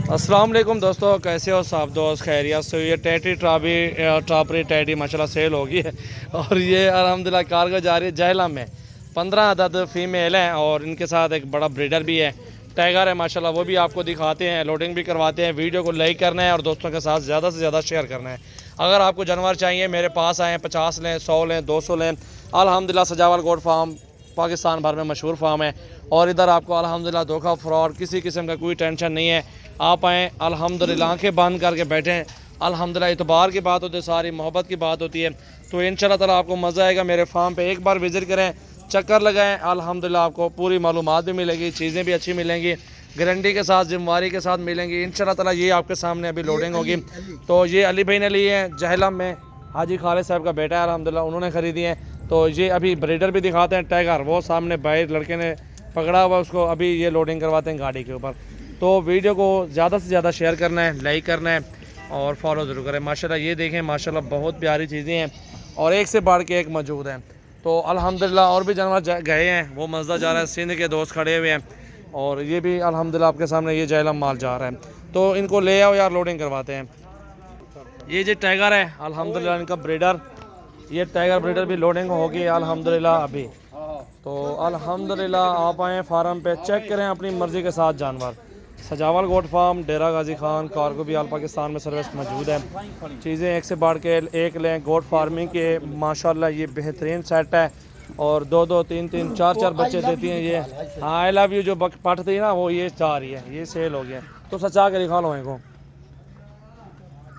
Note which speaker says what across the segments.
Speaker 1: अस्सलाम वालेकुम दोस्तों, कैसे हो सब दोस्त? खैरियत से? ये टैटी ट्रापरी टैटी माशाल्लाह सेल होगी है और ये अल्हम्दुलिल्लाह कार्गो जा रही है जहलम में। 15 अदद फ़ीमेल हैं और इनके साथ एक बड़ा ब्रीडर भी है, टाइगर है माशाल्लाह। वो भी आपको दिखाते हैं, लोडिंग भी करवाते हैं। वीडियो को लाइक करना है और दोस्तों के साथ ज़्यादा से ज़्यादा शेयर करना है। अगर आपको जानवर चाहिए मेरे पास आएँ, 50 लें, 100 लें, 200 लें। अल्हम्दुलिल्लाह सजावल गोट फार्म पाकिस्तान भर में मशहूर फार्म है और इधर आपको अल्हम्दुलिल्लाह धोखा फ्रॉड किसी किस्म का कोई टेंशन नहीं है। आप आएँ, अल्हम्दुलिल्लाह आंखें बंद करके बैठें। अल्हम्दुलिल्लाह इतबार की बात होती है, सारी मोहब्बत की बात होती है। तो इंशाल्लाह ताला आपको मज़ा आएगा। मेरे फार्म पे एक बार विज़िट करें, चक्कर लगाएं। अल्हम्दुलिल्लाह आपको पूरी मालूमात भी मिलेगी, चीज़ें भी अच्छी मिलेंगी, गारंटी के साथ, जिम्मेवारी के साथ मिलेंगी इंशाल्लाह ताला। ये आपके सामने अभी लोडिंग होगी। तो ये अली भाई ने ली है जहलम में, हाजी खालिद साहब का बेटा है अल्हम्दुलिल्लाह, उन्होंने ख़रीदी है। तो ये अभी ब्रीडर भी दिखाते हैं, टाइगर वो सामने भाई लड़के ने पकड़ा हुआ उसको, अभी ये लोडिंग करवाते हैं गाड़ी के ऊपर। तो वीडियो को ज़्यादा से ज़्यादा शेयर करना है, लाइक करना है और फॉलो ज़रूर करें। माशाल्लाह ये देखें, माशाल्लाह बहुत प्यारी चीज़ें हैं और एक से बढ़ के एक मौजूद हैं। तो अल्हम्दुलिल्लाह और भी जानवर गए हैं, वो मज़दा जा रहा है। सिंध के दोस्त खड़े हुए हैं और ये भी अल्हम्दुलिल्लाह आपके सामने ये जहलम माल जा रहा है। तो इनको ले आओ यार, लोडिंग करवाते हैं। ये जो टाइगर है अल्हम्दुलिल्लाह इनका ब्रीडर, ये टाइगर ब्रीडर भी लोडिंग होगी अल्हम्दुलिल्लाह अभी। तो अल्हम्दुलिल्लाह आप आएँ फार्म पे, चेक करें अपनी मर्ज़ी के साथ जानवर। सजावल गोट फार्म, डेरा गाजी खान, कार्गो भी आल पाकिस्तान में सर्विस मौजूद है। चीज़ें एक से बढ़ के एक लें। गोट फार्मिंग के माशाल्लाह ये बेहतरीन सेट है और 2-2, 3-3, 4-4 बच्चे देती हैं ये। हाँ, आई लव यू जो पट थी ना, वो ये जा रही है, ये सेल हो गया। तो सचा के दिखा लो इनको।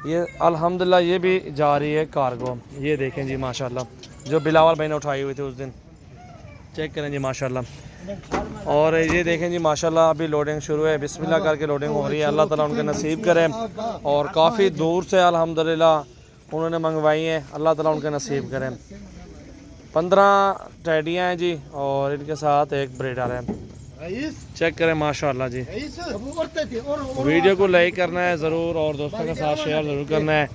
Speaker 1: ये अल्हम्दुलिल्लाह ये भी जा रही है कार्गो। ये देखें जी माशाल्लाह, जो बिलावल भाई ने उठाई हुई थी उस दिन, चेक करें जी माशाल्लाह। और ये देखें जी माशाल्लाह अभी लोडिंग शुरू है, बिस्मिल्लाह करके लोडिंग हो रही है। अल्लाह ताला उनके नसीब करे और काफ़ी दूर से अल्हम्दुलिल्लाह उन्होंने मंगवाई हैं, अल्लाह ताला उनके नसीब करें। 15 टैडियाँ हैं जी और इनके साथ एक ब्रीडर है, चेक करें माशाल्लाह जी। वीडियो को लाइक करना है ज़रूर और दोस्तों के साथ शेयर ज़रूर करना है।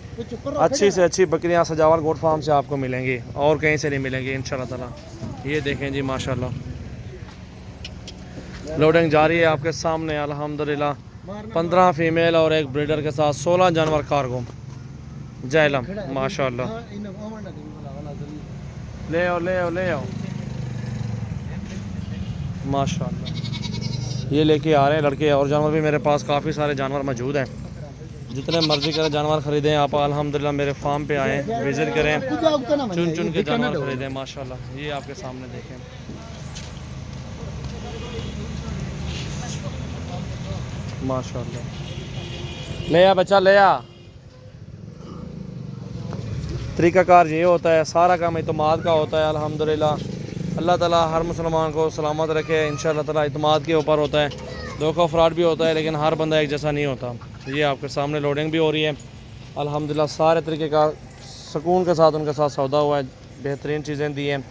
Speaker 1: अच्छी से अच्छी बकरियां सजावल गोट फार्म से आपको मिलेंगी और कहीं से नहीं मिलेंगी इंशाल्लाह ताला। ये देखें जी माशाल्लाह, लोडिंग जारी है आपके सामने अल्हम्दुलिल्लाह। 15 फीमेल और एक ब्रीडर के साथ 16 जानवर कार्गो जहलम माशाल्लाह। ले आओ ले आओ ले आओ माशाल्लाह। ये लेके आ रहे हैं लड़के। और जानवर भी मेरे पास काफ़ी सारे जानवर मौजूद हैं, जितने मर्जी करें जानवर ख़रीदें आप अल्हम्दुलिल्लाह मेरे फार्म पे आएँ, विज़िट करें, चुन चुन के जानवर ख़रीदें माशाल्लाह। ये आपके सामने देखें माशाल्लाह। ले आ बच्चा ले आ। तरीक़ाकार ये होता है, सारा काम इत्मीद का होता है अल्हम्दुलिल्लाह। अल्लाह ताला हर मुसलमान को सलामत रखे इंशाअल्लाह ताला। इत्मीद के ऊपर होता है, धोखा फ्रॉड भी होता है, लेकिन हर बंदा एक जैसा नहीं होता। ये आपके सामने लोडिंग भी हो रही है अल्हम्दुलिल्लाह। सारे तरीके का सुकून के साथ उनके साथ सौदा हुआ है, बेहतरीन चीज़ें दी हैं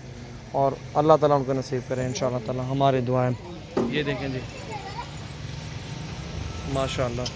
Speaker 1: और अल्लाह ताला उनको नसीब करें इंशाअल्लाह ताला, हमारी दुआएं। ये देखें जी माशाअल्लाह।